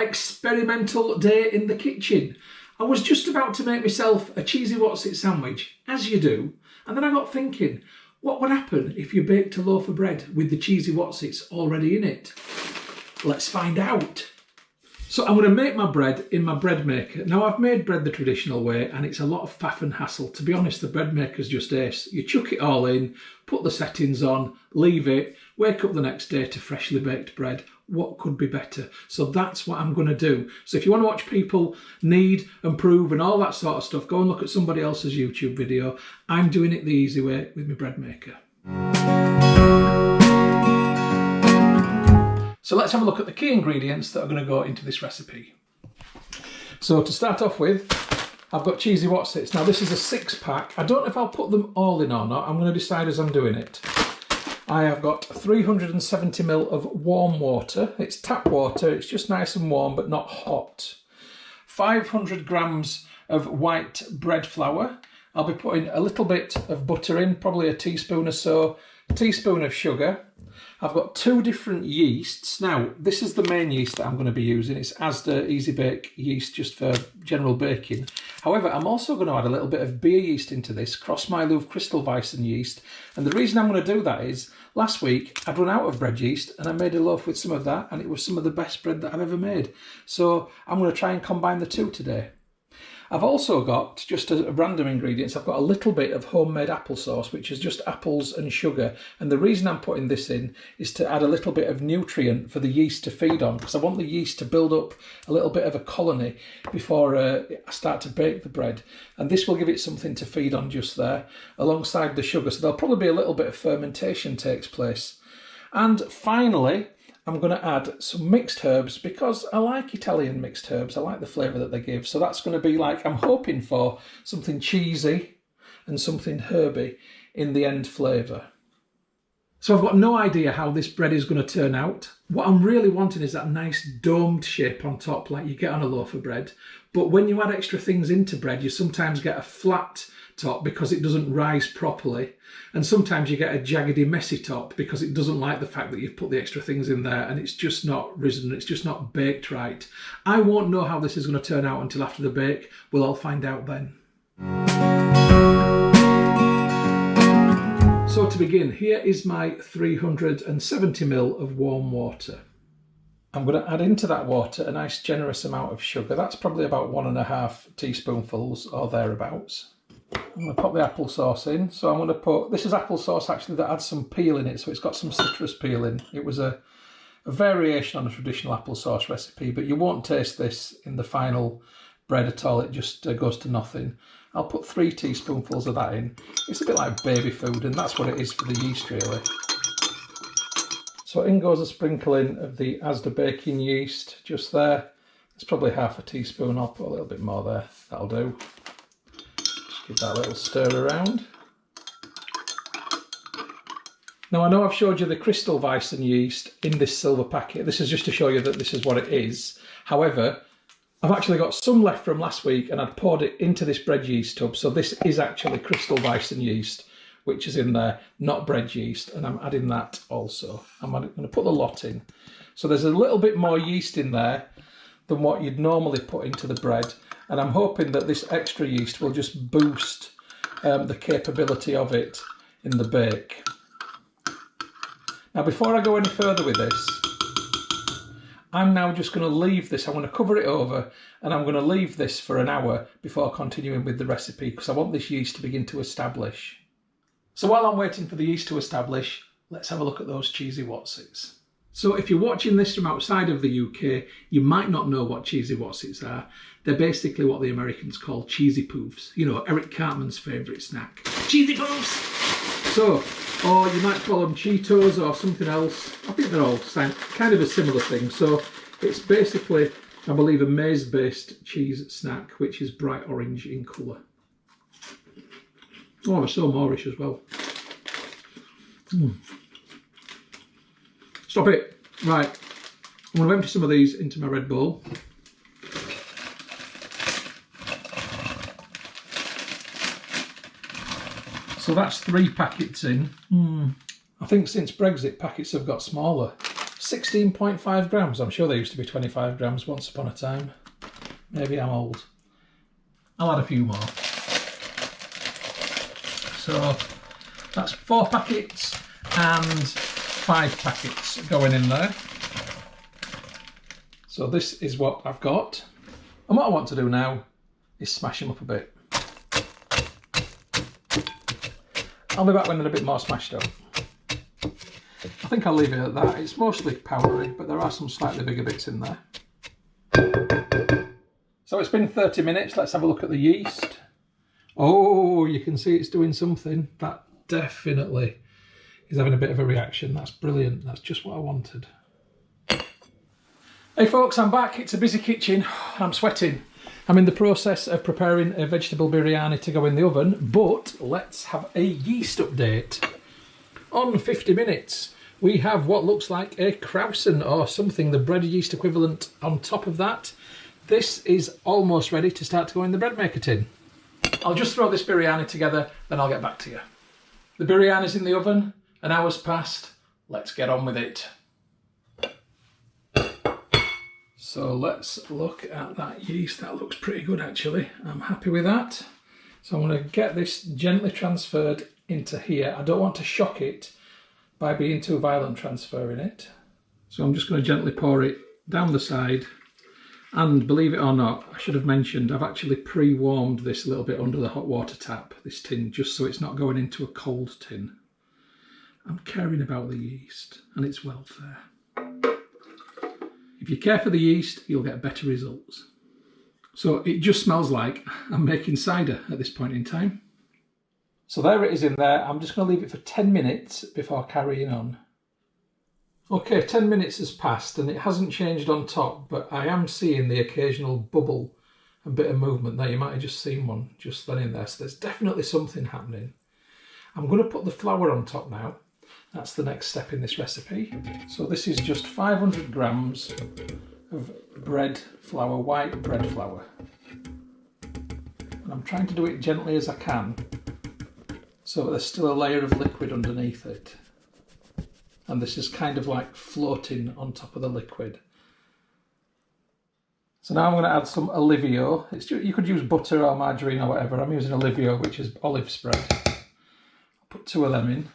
experimental day in the kitchen. I was just about to make myself a cheesy Wotsits sandwich, as you do, and then I got thinking, what would happen if you baked a loaf of bread with the cheesy Wotsits already in it? Let's find out. So I'm going to make my bread in my bread maker. Now, I've made bread the traditional way and it's a lot of faff and hassle. To be honest, the bread maker's just ace. You chuck it all in, put the settings on, leave it, wake up the next day to freshly baked bread. What could be better? So that's what I'm going to do. So if you want to watch people knead and prove and all that sort of stuff, go and look at somebody else's YouTube video. I'm doing it the easy way with my bread maker. So let's have a look at the key ingredients that are going to go into this recipe. So to start off with, I've got Cheesey Wotsits. Now this is a 6-pack. I don't know if I'll put them all in or not. I'm going to decide as I'm doing it. I have got 370 ml of warm water. It's tap water. It's just nice and warm, but not hot. 500 grams of white bread flour. I'll be putting a little bit of butter in, probably a teaspoon or so. A teaspoon of sugar. I've got 2 different yeasts. Now, this is the main yeast that I'm going to be using. It's Asda Easy Bake yeast, just for general baking. However, I'm also going to add a little bit of beer yeast into this, Krause loaf Crystalweizen yeast. And the reason I'm going to do that is, last week I'd run out of bread yeast and I made a loaf with some of that, and it was some of the best bread that I've ever made. So I'm going to try and combine the two today. I've also got, just a random ingredients, I've got a little bit of homemade applesauce, which is just apples and sugar. And the reason I'm putting this in is to add a little bit of nutrient for the yeast to feed on, because I want the yeast to build up a little bit of a colony before I start to bake the bread. And this will give it something to feed on just there, alongside the sugar. So there'll probably be a little bit of fermentation takes place. And finally, I'm going to add some mixed herbs, because I like Italian mixed herbs. I like the flavour that they give. So that's going to be like, I'm hoping for something cheesy and something herby in the end flavour. So I've got no idea how this bread is going to turn out. What I'm really wanting is that nice domed shape on top, like you get on a loaf of bread. But when you add extra things into bread, you sometimes get a flat top because it doesn't rise properly. And sometimes you get a jaggedy, messy top because it doesn't like the fact that you've put the extra things in there and it's just not risen, it's just not baked right. I won't know how this is going to turn out until after the bake. We'll all find out then. So to begin, here is my 370 ml of warm water. I'm going to add into that water a nice generous amount of sugar. That's probably about 1.5 teaspoonfuls or thereabouts. I'm going to pop the applesauce in. So I'm going to put, this is applesauce actually that adds some peel in it, so it's got some citrus peel in. It was a variation on a traditional applesauce recipe, but you won't taste this in the final bread at all. It just goes to nothing. I'll put 3 teaspoonfuls of that in. It's a bit like baby food, and that's what it is for the yeast really. So in goes a sprinkling of the Asda baking yeast just there. It's probably 1/2 teaspoon. I'll put a little bit more there. That'll do. Give that a little stir around. Now I know I've showed you the Crystalweizen yeast in this silver packet. This is just to show you that this is what it is. However, I've actually got some left from last week and I'd poured it into this bread yeast tub. So this is actually Crystalweizen yeast, which is in there, not bread yeast. And I'm adding that also. I'm going to put the lot in. So there's a little bit more yeast in there than what you'd normally put into the bread. And I'm hoping that this extra yeast will just boost the capability of it in the bake. Now, before I go any further with this, I'm now just going to leave this. I'm going to cover it over and I'm going to leave this for an hour before continuing with the recipe, because I want this yeast to begin to establish. So while I'm waiting for the yeast to establish, let's have a look at those Cheesey Wotsits. So if you're watching this from outside of the UK, you might not know what Cheesey Wotsits are. They're basically what the Americans call cheesy poofs. You know, Eric Cartman's favourite snack. Cheesy poofs! So, or you might call them Cheetos or something else. I think they're all kind of a similar thing. So it's basically, I believe, a maize-based cheese snack, which is bright orange in colour. Oh, they're so Moorish as well. Stop it. Right, I'm going to empty some of these into my red bowl. So that's 3 packets in. I think since Brexit, packets have got smaller. 16.5 grams. I'm sure they used to be 25 grams once upon a time. Maybe I'm old. I'll add a few more. So that's 4 packets and 5 packets going in there. So this is what I've got. And what I want to do now is smash them up a bit. I'll be back when they're a bit more smashed up. I think I'll leave it at that. It's mostly powdery, but there are some slightly bigger bits in there. So it's been 30 minutes. Let's have a look at the yeast. Oh, you can see it's doing something. That definitely is having a bit of a reaction. That's brilliant. That's just what I wanted. Hey folks, I'm back. It's a busy kitchen. I'm sweating. I'm in the process of preparing a vegetable biryani to go in the oven, but let's have a yeast update. On 50 minutes, we have what looks like a Krause or something, the bread yeast equivalent on top of that. This is almost ready to start to go in the bread maker tin. I'll just throw this biryani together, then I'll get back to you. The biryani's in the oven, an hour's passed. Let's get on with it. So let's look at that yeast. That looks pretty good actually. I'm happy with that. So I'm going to get this gently transferred into here. I don't want to shock it by being too violent transferring it. So I'm just going to gently pour it down the side. And believe it or not, I should have mentioned, I've actually pre-warmed this a little bit under the hot water tap, this tin, just so it's not going into a cold tin. I'm caring about the yeast and its welfare. If you care for the yeast, you'll get better results. So it just smells like I'm making cider at this point in time. So there it is in there. I'm just going to leave it for 10 minutes before carrying on. Okay, 10 minutes has passed and it hasn't changed on top, but I am seeing the occasional bubble and bit of movement there. You might have just seen one just then in there. So there's definitely something happening. I'm going to put the flour on top now. That's the next step in this recipe. So this is just 500 grams of bread flour, white bread flour. And I'm trying to do it gently as I can, so there's still a layer of liquid underneath it. And this is kind of like floating on top of the liquid. So now I'm going to add some Olivio. You could use butter or margarine or whatever. I'm using Olivio, which is olive spread. I'll put 2 of them in.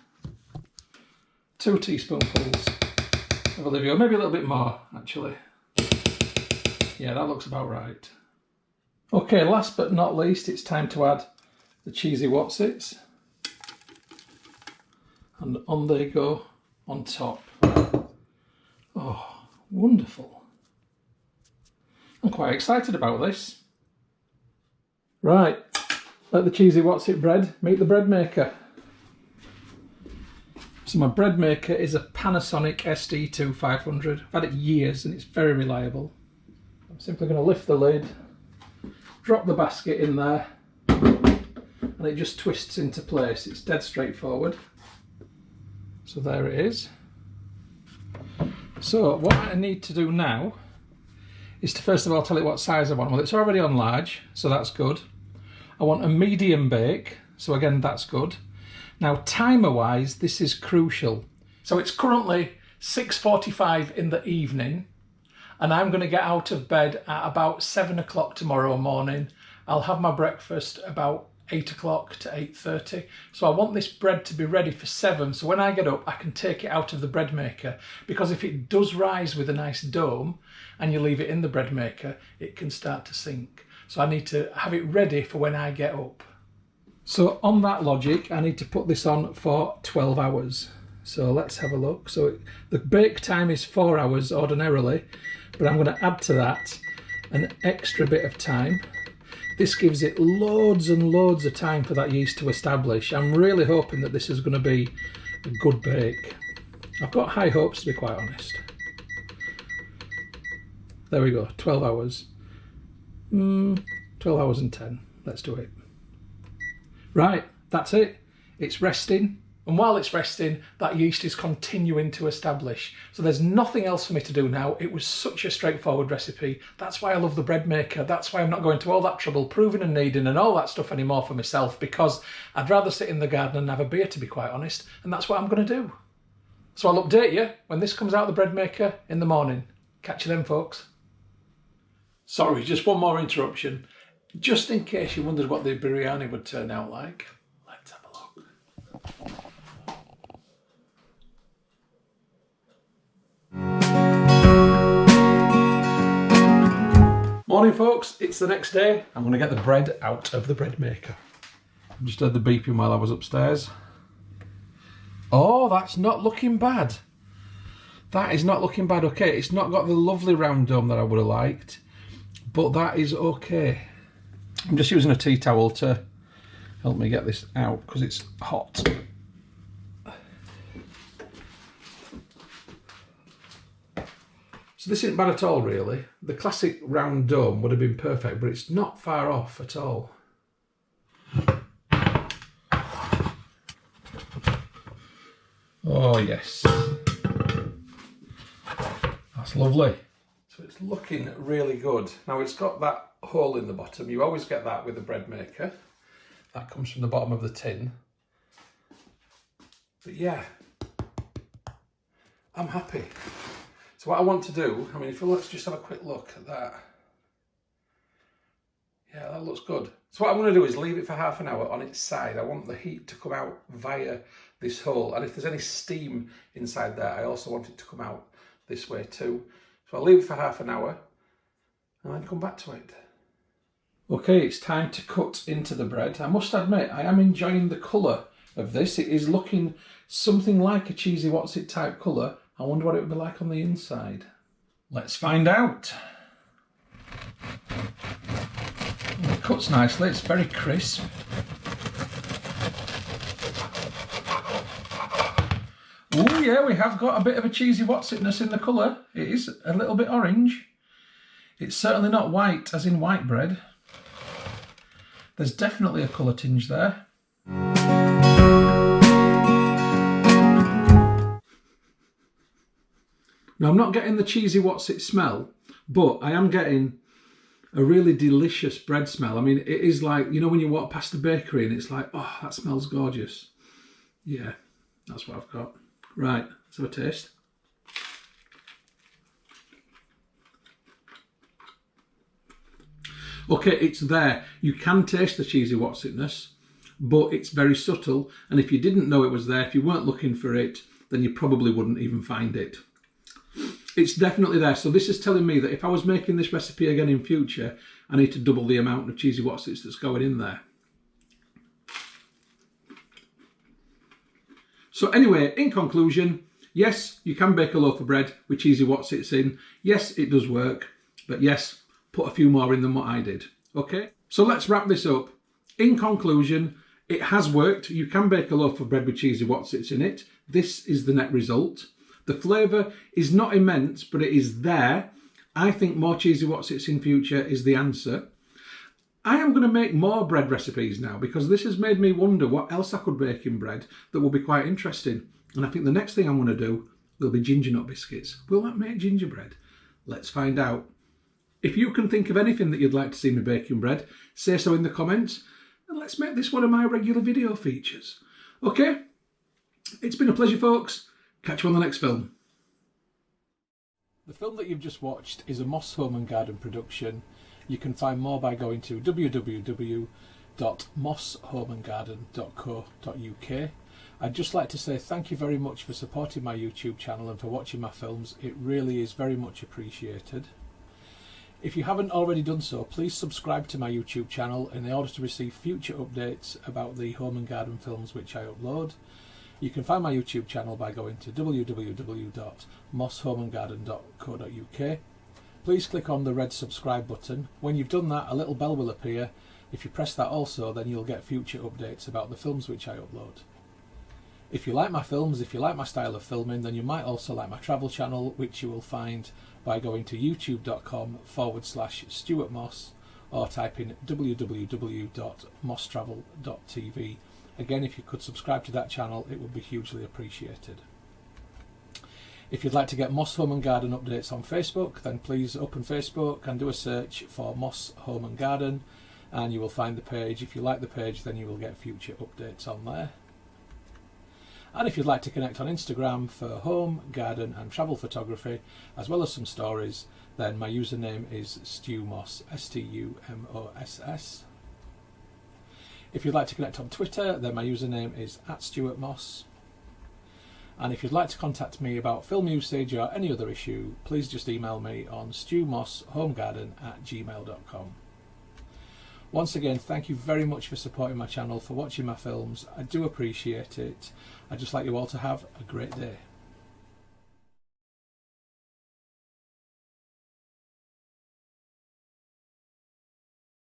2 teaspoonfuls of Olivio, maybe a little bit more actually. Yeah, that looks about right. Okay, last but not least, it's time to add the Cheesey Wotsits. And on they go on top. Oh, wonderful. I'm quite excited about this. Right, let the Cheesey Wotsit bread meet the bread maker. So my bread maker is a Panasonic SD2500. I've had it years and it's very reliable. I'm simply going to lift the lid, drop the basket in there, and it just twists into place. It's dead straightforward. So there it is. So what I need to do now is to first of all tell it what size I want. Well, it's already on large, so that's good. I want a medium bake, so again, that's good. Now, timer-wise, this is crucial. So it's currently 6:45 in the evening, and I'm going to get out of bed at about 7 o'clock tomorrow morning. I'll have my breakfast about 8 o'clock to 8:30. So I want this bread to be ready for 7, so when I get up, I can take it out of the bread maker, because if it does rise with a nice dome and you leave it in the bread maker, it can start to sink. So I need to have it ready for when I get up. So on that logic, I need to put this on for 12 hours. So let's have a look. So the bake time is 4 hours ordinarily, but I'm going to add to that an extra bit of time. This gives it loads and loads of time for that yeast to establish. I'm really hoping that this is going to be a good bake. I've got high hopes, to be quite honest. There we go, 12 hours. 12 hours and 10. Let's do it. Right, that's it. It's resting. And while it's resting, that yeast is continuing to establish. So there's nothing else for me to do now. It was such a straightforward recipe. That's why I love the bread maker. That's why I'm not going to all that trouble proving and kneading and all that stuff anymore for myself, because I'd rather sit in the garden and have a beer, to be quite honest. And that's what I'm going to do. So I'll update you when this comes out of the bread maker in the morning. Catch you then, folks. Sorry, just one more interruption. Just in case you wondered what the biryani would turn out like, let's have a look. Morning, folks. It's the next day. I'm going to get the bread out of the bread maker. I just heard the beeping while I was upstairs. Oh, that's not looking bad. That is not looking bad. Okay, it's not got the lovely round dome that I would have liked, but that is okay. I'm just using a tea towel to help me get this out because it's hot. So this isn't bad at all, really. The classic round dome would have been perfect, but it's not far off at all. Oh yes, that's lovely. So it's looking really good. Now it's got that hole in the bottom. You always get that with the bread maker. That comes from the bottom of the tin. But yeah, I'm happy. So what I want to do, I mean, if you let's just have a quick look at that. Yeah, that looks good. So what I'm going to do is leave it for half an hour on its side. I want the heat to come out via this hole. And if there's any steam inside there, I also want it to come out this way too. So I'll leave it for half an hour and then come back to it. Okay, it's time to cut into the bread. I must admit, I am enjoying the colour of this. It is looking something like a Cheesey Wotsits type colour. I wonder what it would be like on the inside. Let's find out. It cuts nicely, it's very crisp. Oh yeah, we have got a bit of a Cheesey Wotsitness in the colour. It is a little bit orange. It's certainly not white, as in white bread. There's definitely a colour tinge there. Now I'm not getting the Cheesey Wotsits smell, but I am getting a really delicious bread smell. I mean, it is like, you know, when you walk past the bakery and it's like, oh, that smells gorgeous. Yeah, that's what I've got. Right, let's have a taste. Okay, it's there. You can taste the Cheesey Wotsitness, but it's very subtle. And if you didn't know it was there, if you weren't looking for it, then you probably wouldn't even find it. It's definitely there. So this is telling me that if I was making this recipe again in future, I need to double the amount of Cheesey Wotsits that's going in there. So anyway, in conclusion, yes, you can bake a loaf of bread with Cheesey Wotsits in. Yes, it does work. But yes, put a few more in than what I did. Okay, so let's wrap this up. In conclusion, it has worked. You can bake a loaf of bread with Cheesey Wotsits in it. This is the net result. The flavour is not immense, but it is there. I think more Cheesey Wotsits in future is the answer. I am going to make more bread recipes now because this has made me wonder what else I could bake in bread that will be quite interesting. And I think the next thing I'm going to do will be ginger nut biscuits. Will that make gingerbread? Let's find out. If you can think of anything that you'd like to see me baking bread, say so in the comments and let's make this one of my regular video features. Okay? It's been a pleasure, folks. Catch you on the next film. The film that you've just watched is a Moss Home and Garden production. You can find more by going to www.mosshomeandgarden.co.uk. I'd just like to say thank you very much for supporting my YouTube channel and for watching my films. It really is very much appreciated. If you haven't already done so, please subscribe to my YouTube channel in order to receive future updates about the home and garden films which I upload. You can find my YouTube channel by going to www.mosshomeandgarden.co.uk. Please click on the red subscribe button. When you've done that, a little bell will appear. If you press that also, then you'll get future updates about the films which I upload. If you like my films, if you like my style of filming, then you might also like my travel channel, which you will find by going to youtube.com/Stuart Moss or type in www.mosstravel.tv. Again, if you could subscribe to that channel, it would be hugely appreciated. If you'd like to get Moss Home and Garden updates on Facebook, then please open Facebook and do a search for Moss Home and Garden and you will find the page. If you like the page, then you will get future updates on there. And if you'd like to connect on Instagram for home, garden and travel photography, as well as some stories, then my username is StuMoss, STUMOSS. If you'd like to connect on Twitter, then my username is @StuartMoss. And if you'd like to contact me about film usage or any other issue, please just email me on stewmosshomegarden@gmail.com. Once again, thank you very much for supporting my channel, for watching my films. I do appreciate it. I'd just like you all to have a great day.